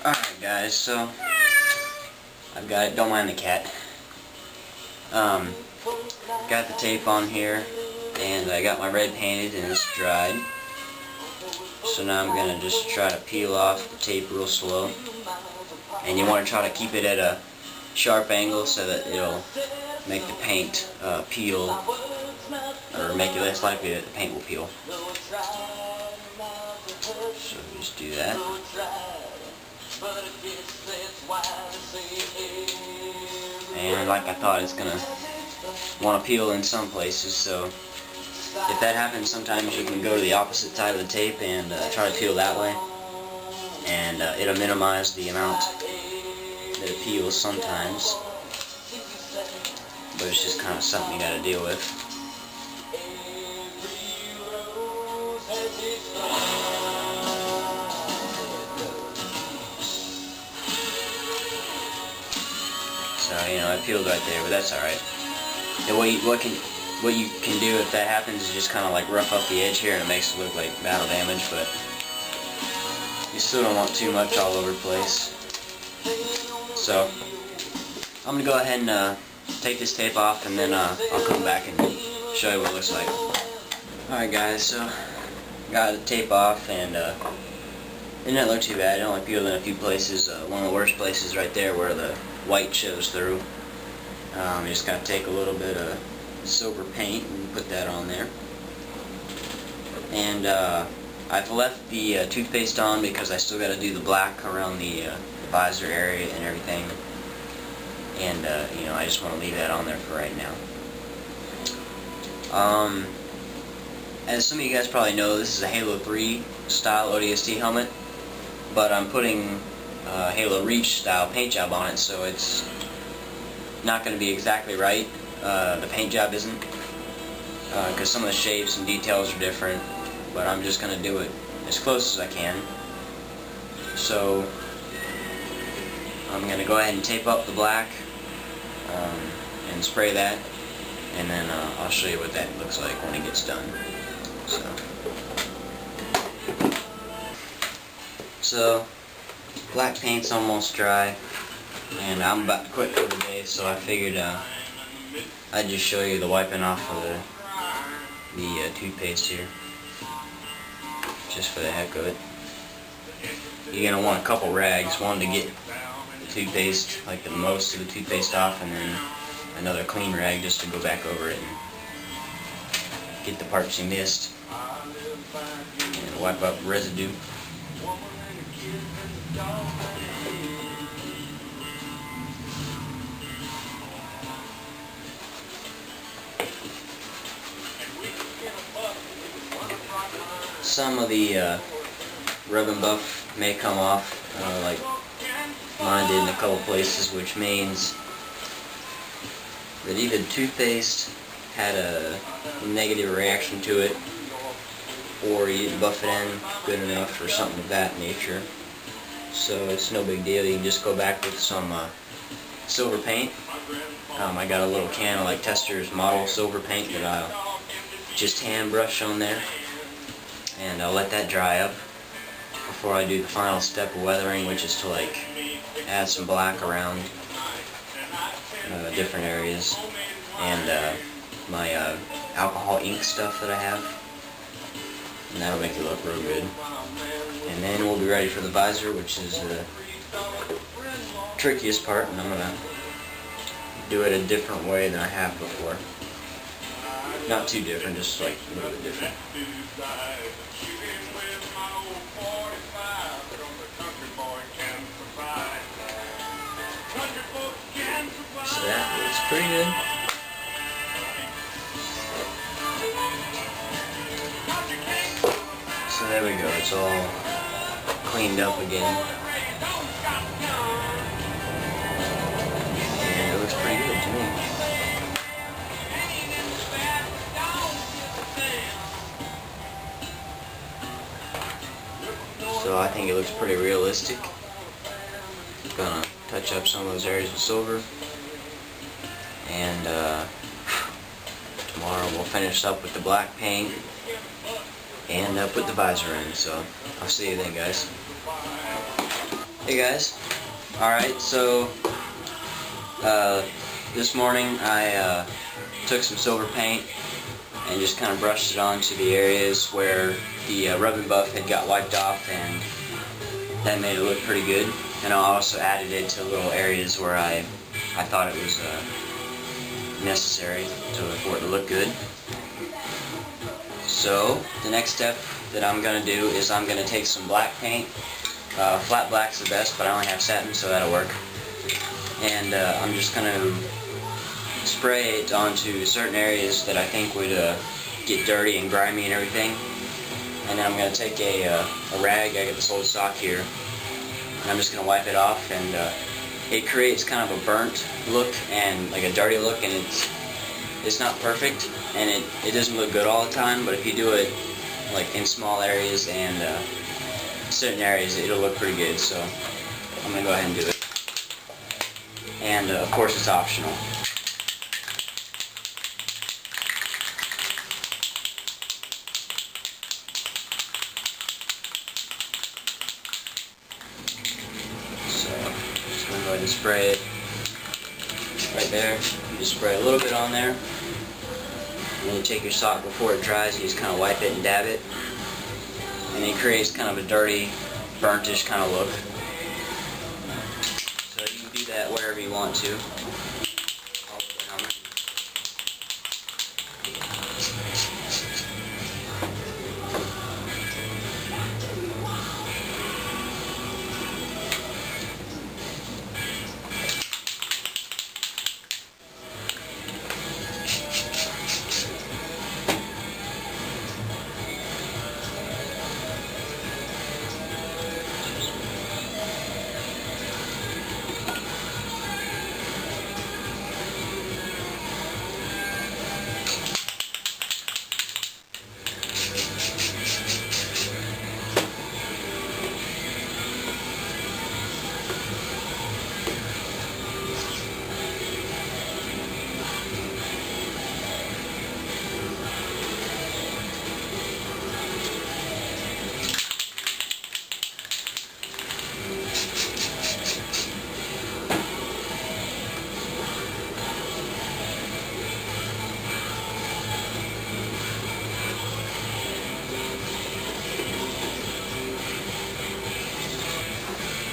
Alright guys, so I've got, don't mind the cat. Got the tape on here, and I got my red painted and it's dried. So now I'm gonna just try to peel off the tape real slow. And you want to try to keep it at a sharp angle so that it'll make the paint peel, or make it less likely that the paint will peel. So just do that. And like I thought, it's gonna want to peel in some places, so if that happens, sometimes you can go to the opposite side of the tape and try to peel that way, and it'll minimize the amount that it peels sometimes, but it's just kind of something you gotta deal with. So, it peeled right there, but that's alright. And what you can do if that happens is just kind of like rough up the edge here, and it makes it look like battle damage, but you still don't want too much all over the place. So, I'm going to go ahead and take this tape off, and then I'll come back and show you what it looks like. Alright guys, so got the tape off, and it didn't look too bad. It only peeled in a few places. One of the worst places right there where the white shows through. You just got to take a little bit of silver paint and put that on there. And I've left the toothpaste on because I still got to do the black around the visor area and everything. And I just want to leave that on there for right now. As some of you guys probably know, this is a Halo 3 style ODST helmet, but I'm putting Halo Reach style paint job on it, so it's not going to be exactly right. The paint job isn't, because some of the shapes and details are different, but I'm just going to do it as close as I can. So I'm going to go ahead and tape up the black and spray that, and then I'll show you what that looks like when it gets done. So black paint's almost dry, and I'm about to quit for the day, so I figured I'd just show you the wiping off of the toothpaste here, just for the heck of it. You're going to want a couple rags, one to get the toothpaste, like the most of the toothpaste off, and then another clean rag just to go back over it and get the parts you missed, and wipe up residue. Some of the rub and buff may come off, like mine did in a couple places, which means that either the toothpaste had a negative reaction to it, or you didn't buff it in good enough, or something of that nature. So it's no big deal. You can just go back with some silver paint. I got a little can of like Tester's model silver paint that I'll just hand brush on there, and I'll let that dry up before I do the final step of weathering, which is to like add some black around different areas, and my alcohol ink stuff that I have, and that'll make it look real good. And then we'll be ready for the visor, which is the trickiest part, and I'm going to do it a different way than I have before. Not too different, just like a little bit different. So that looks pretty good. So there we go, it's all cleaned up again. And it looks pretty good to me. So I think it looks pretty realistic. I'm gonna touch up some of those areas with silver, and tomorrow we'll finish up with the black paint and put the visor in. So I'll see you then, guys. Hey guys. Alright, so this morning I took some silver paint and just kind of brushed it onto the areas where the rub and buff had got wiped off, and that made it look pretty good. And I also added it to little areas where I thought it was necessary for it to look good. So the next step that I'm going to do is I'm going to take some black paint. Flat black's the best, but I only have satin, so that'll work. And I'm just going to spray it onto certain areas that I think would get dirty and grimy and everything. And then I'm going to take a rag. I got this old sock here, and I'm just going to wipe it off, and it creates kind of a burnt look and like a dirty look, and it's not perfect, and it doesn't look good all the time, but if you do it like in small areas and certain areas, it'll look pretty good. So I'm going to go ahead and do it. And of course it's optional. So just going to go ahead and spray it right there. You just spray a little bit on there, and then you take your sock before it dries, you just kind of wipe it and dab it, and it creates kind of a dirty, burnt-ish kind of look. So you can do that wherever you want to.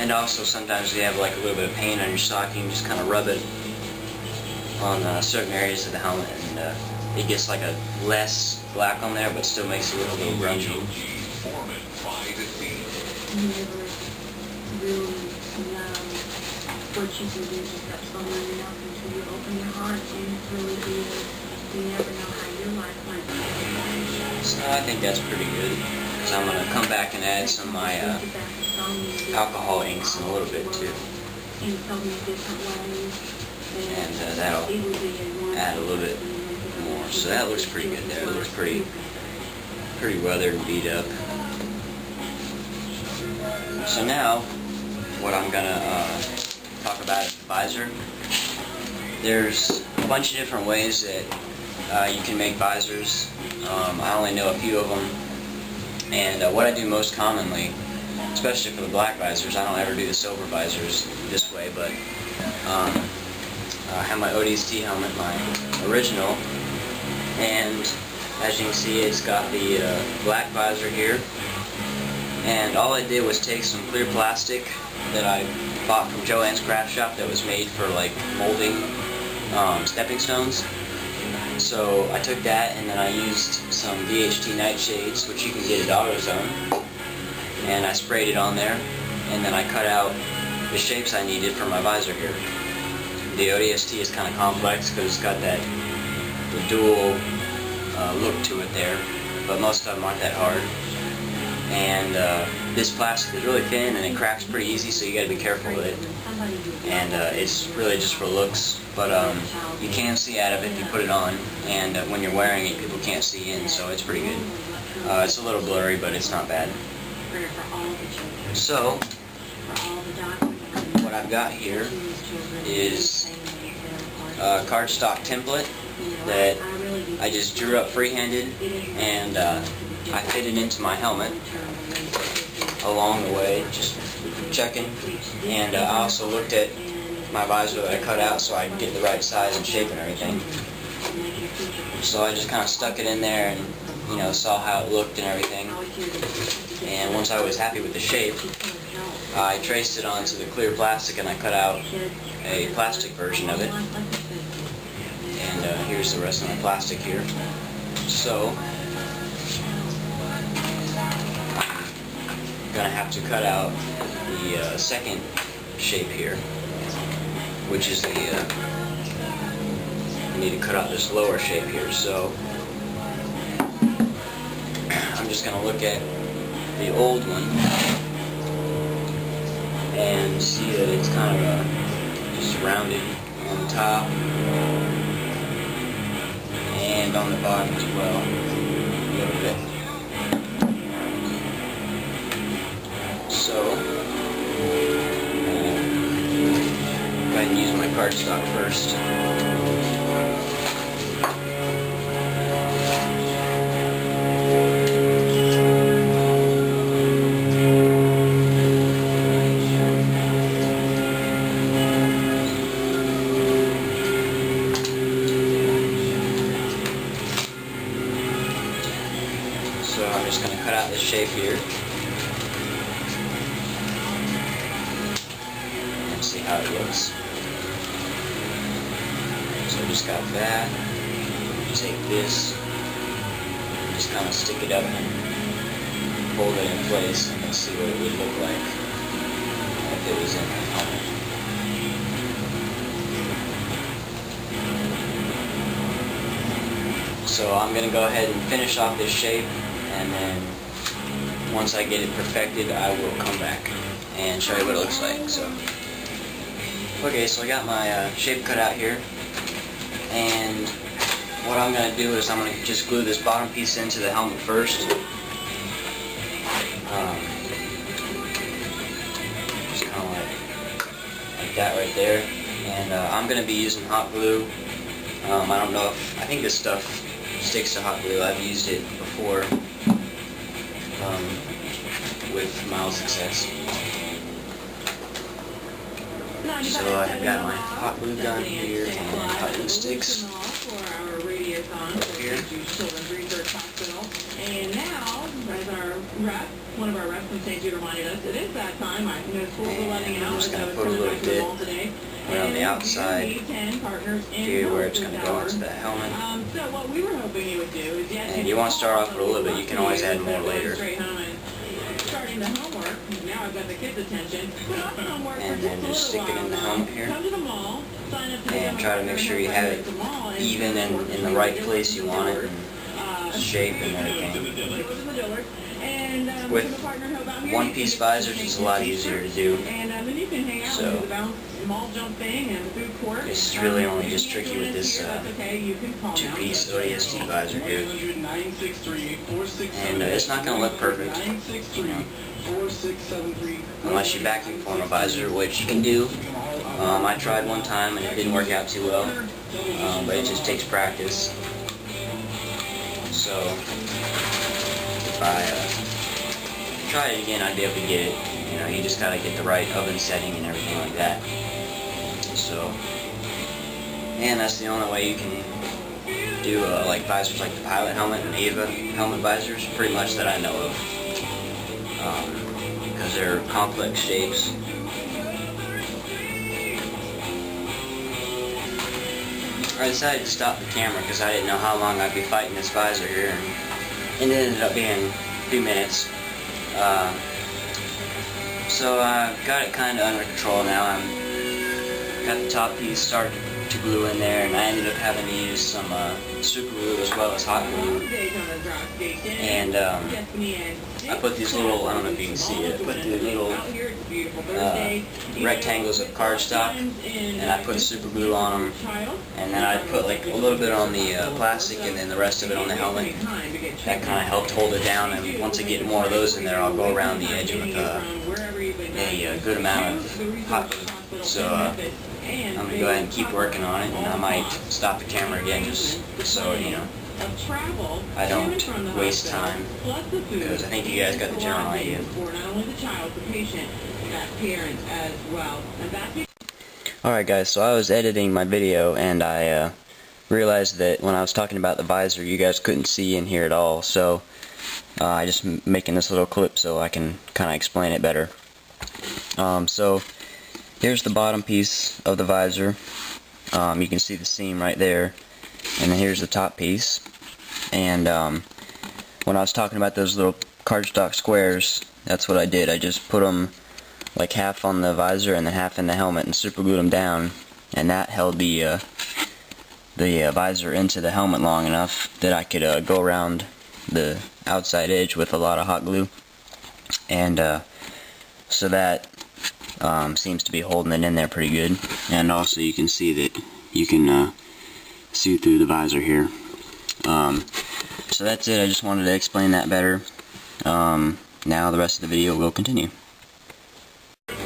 And also sometimes you have like a little bit of paint on your sock, you can just kind of rub it on certain areas of the helmet, and it gets like a less black on there, but still makes it look a little grungy. What you can do is that someone else until you open your heart and really be, you never know how your life might be. So I think that's pretty good, because I'm going to come back and add some of my alcohol inks in a little bit too. And that'll add a little bit more. So that looks pretty good there. It looks pretty weathered and beat up. So now, what I'm going to talk about is the visor. There's a bunch of different ways that you can make visors. I only know a few of them, and what I do most commonly, especially for the black visors, I don't ever do the silver visors this way, but I have my ODST helmet, my original, and as you can see, it's got the black visor here, and all I did was take some clear plastic that I bought from Joanne's craft shop that was made for like molding stepping stones. So I took that, and then I used some VHT nightshades, which you can get at AutoZone, and I sprayed it on there, and then I cut out the shapes I needed for my visor here. The ODST is kind of complex because it's got the dual look to it there, but most of them aren't that hard. And this plastic is really thin and it cracks pretty easy, so you got to be careful with it. And it's really just for looks, but you can see out of it if you put it on, and when you're wearing it, people can't see in, so it's pretty good. It's a little blurry, but it's not bad. So what I've got here is a cardstock template that I just drew up freehanded, and I fitted into my helmet. along the way, just checking. And I also looked at my visor that I cut out so I could get the right size and shape and everything. So I just kind of stuck it in there and, you know, saw how it looked and everything. And once I was happy with the shape, I traced it onto the clear plastic and I cut out a plastic version of it. And here's the rest of my plastic here. So I'm gonna have to cut out the second shape here, which is the I need to cut out this lower shape here. So I'm just gonna look at the old one and see that it's kind of just rounded on the top and on the bottom as well, a little bit. So go ahead and use my cardstock first. So I'm just going to cut out this shape here and see how it looks. So I just got that. Take this, and just kind of stick it up and hold it in place, and let's see what it would look like if it was in the helmet. So I'm going to go ahead and finish off this shape, and then once I get it perfected, I will come back and show you what it looks like. So, okay, so I got my shape cut out here, and what I'm going to do is I'm going to just glue this bottom piece into the helmet first. Just kind of like that right there. And I'm going to be using hot glue. I don't know if, I think this stuff sticks to hot glue. I've used it before with mild success. So I've got my hot glue gun here and hot glue sticks over here. And now, as our rep, one of our reps from St. Jude reminded us, it is that time. I know schools are letting out. I'm just going to put a little bit around the outside here where it's going to go into the helmet. So what we were hoping you would do is, and you want to start off with a little bit. You can always add more later. Starting the homework. Now I've got the kids' attention. And then just stick it in the helmet here. And try to make sure you have it even and in the right place you want it, and shape and everything. With one-piece visors, it's a lot easier to do. So this is really only just tricky with this two-piece ODST visor here. And it's not going to look perfect, you know, unless you vacuum form a visor, which you can do. I tried one time and it didn't work out too well, but it just takes practice. So if I try it again, I'd be able to get it. You know, you just gotta get the right oven setting and everything like that. So, and that's the only way you can do like visors like the pilot helmet and Ava helmet visors, pretty much that I know of, because they're complex shapes. I decided to stop the camera because I didn't know how long I'd be fighting this visor here, and it ended up being a few minutes. So I've got it kind of under control now. I've got the top piece started to glue in there, and I ended up having to use some super glue as well as hot glue. And I put these little, I don't know if you can see it, I put the little rectangles of cardstock, and I put super glue on them, and then I put like a little bit on the plastic and then the rest of it on the helmet. That kind of helped hold it down, and once I get more of those in there, I'll go around the edge with a good amount of hot glue. So I'm going to go ahead and keep working on it, and I might stop the camera again just so, you know, of travel I to and don't from the waste hospital, time, plus the food, because I think you guys got the general idea. for not only the child, the patient, that parent as well. And that's Alright guys, so I was editing my video and I realized that when I was talking about the visor you guys couldn't see in here at all, so I just making this little clip so I can kind of explain it better. So here's the bottom piece of the visor. You can see the seam right there, and then here's the top piece. And when I was talking about those little cardstock squares, that's what I did. I just put them like half on the visor and then half in the helmet and super glued them down, and that held the visor into the helmet long enough that I could go around the outside edge with a lot of hot glue, and so that seems to be holding it in there pretty good. And also you can see that you can see through the visor here. So that's it. I just wanted to explain that better. Now the rest of the video will continue.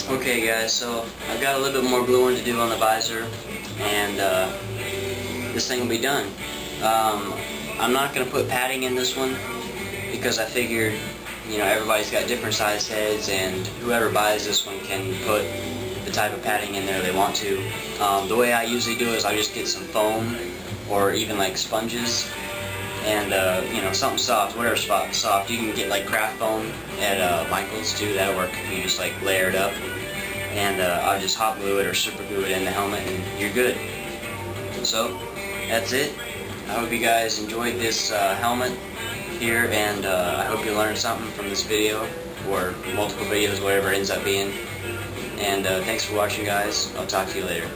Okay guys, so I've got a little bit more gluing to do on the visor, and this thing will be done. I'm not going to put padding in this one because I figured, you know, everybody's got different size heads, and whoever buys this one can put the type of padding in there they want to. The way I usually do is I just get some foam or even like sponges, and you know, something soft, whatever soft. You can get like craft foam at Michael's too. That'll work if you just like layer it up, and I'll just hot glue it or super glue it in the helmet and you're good. So that's it. I hope you guys enjoyed this helmet here, and I hope you learned something from this video, or multiple videos, whatever it ends up being. And thanks for watching guys. I'll talk to you later.